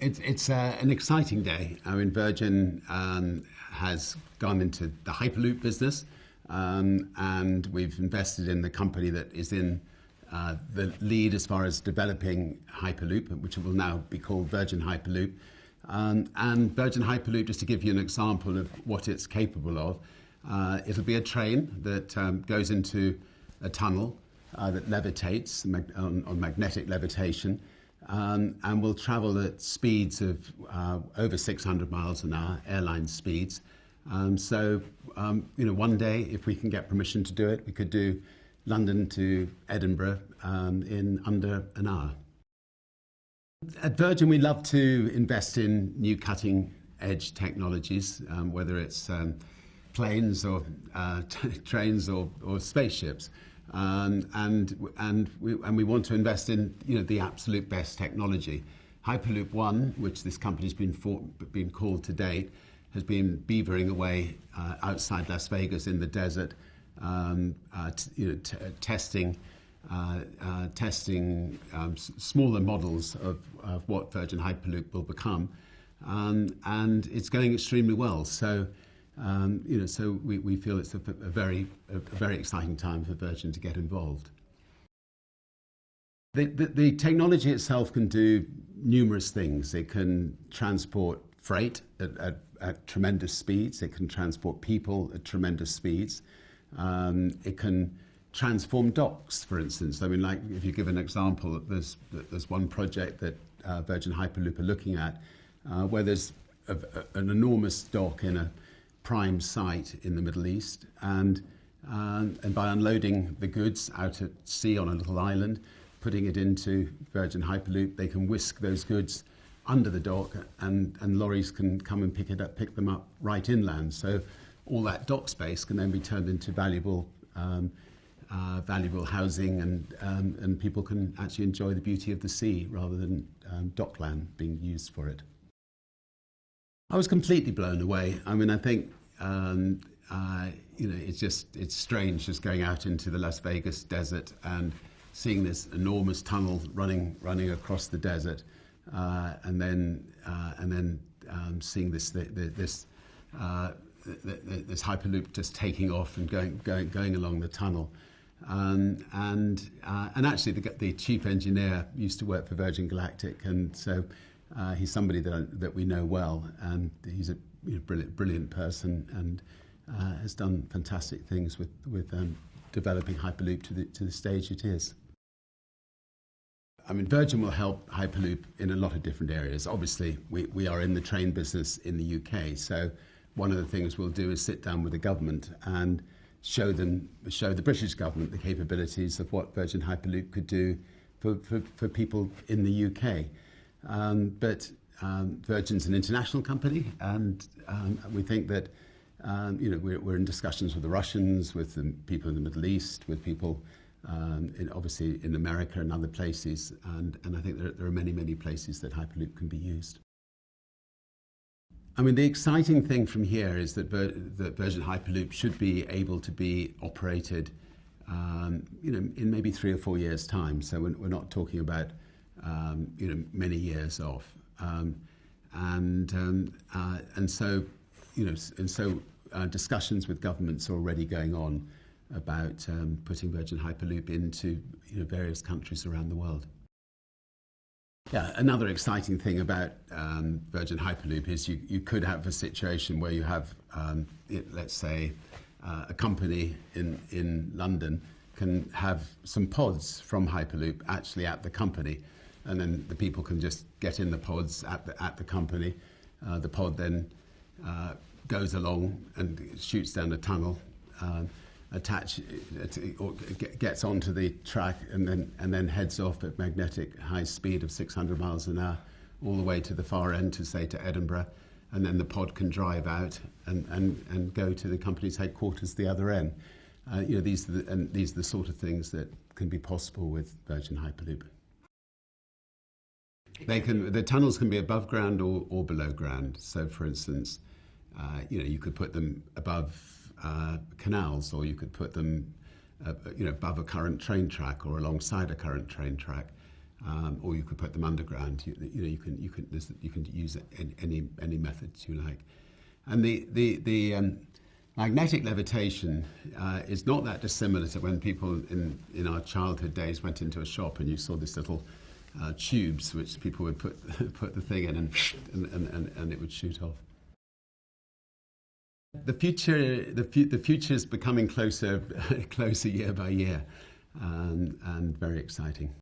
It's an exciting day. I mean, Virgin has gone into the Hyperloop business, and we've invested in the company that is in the lead as far as developing Hyperloop, which will now be called Virgin Hyperloop. And Virgin Hyperloop, just to give you an example of what it's capable of, it'll be a train that goes into a tunnel that levitates on magnetic levitation, and will travel at speeds of over 600 miles an hour, airline speeds. So, one day, if we can get permission to do it, we could do London to Edinburgh in under an hour. At Virgin, we love to invest in new cutting-edge technologies, whether it's planes or trains or spaceships. And we want to invest in the absolute best technology. Hyperloop One, which this company's been called to date, has been beavering away outside Las Vegas in the desert, testing smaller models of what Virgin Hyperloop will become, and it's going extremely well. So. So we feel it's a very exciting time for Virgin to get involved. The technology itself can do numerous things. It can transport freight at tremendous speeds. It can transport people at tremendous speeds. It can transform docks, for instance. I mean, like if you give an example, there's one project that Virgin Hyperloop are looking at where there's an enormous dock in a prime site in the Middle East, and by unloading the goods out at sea on a little island, putting it into Virgin Hyperloop, they can whisk those goods under the dock, and lorries can come and pick them up right inland. So all that dock space can then be turned into valuable housing, and people can actually enjoy the beauty of the sea rather than dockland being used for it. I was completely blown away. I mean, I think it's strange just going out into the Las Vegas desert and seeing this enormous tunnel running across the desert, and then seeing this Hyperloop just taking off and going along the tunnel. And actually, the chief engineer used to work for Virgin Galactic, and so. He's somebody that we know well, and he's a brilliant person, and has done fantastic things with developing Hyperloop to the stage it is. I mean, Virgin will help Hyperloop in a lot of different areas. Obviously, we are in the train business in the UK, so one of the things we'll do is sit down with the government and show the British government the capabilities of what Virgin Hyperloop could do for people in the UK. But Virgin's an international company, and we think that we're in discussions with the Russians, with the people in the Middle East, with people obviously in America and other places, and I think there are many places that Hyperloop can be used. I mean, the exciting thing from here is that Virgin Hyperloop should be able to be operated in maybe 3 or 4 years' time. So we're not talking about many years off, and so discussions with governments are already going on about putting Virgin Hyperloop into various countries around the world. Yeah, another exciting thing about Virgin Hyperloop is you could have a situation where you have, let's say, a company in London can have some pods from Hyperloop actually at the company. And then the people can just get in the pods at the company. The pod then goes along and shoots down a tunnel, gets onto the track, and then heads off at magnetic high speed of 600 miles an hour, all the way to the far end, to Edinburgh, and then the pod can drive out and go to the company's headquarters the other end. These are the sort of things that can be possible with Virgin Hyperloop. The tunnels can be above ground or below ground. So, for instance, you could put them above canals, or you could put them, above a current train track or alongside a current train track. or you could put them underground. You can use any methods you like. And the magnetic levitation is not that dissimilar to when people in our childhood days went into a shop and you saw this little tubes which people would put the thing in and it would shoot off. The future is becoming closer year by year, and very exciting.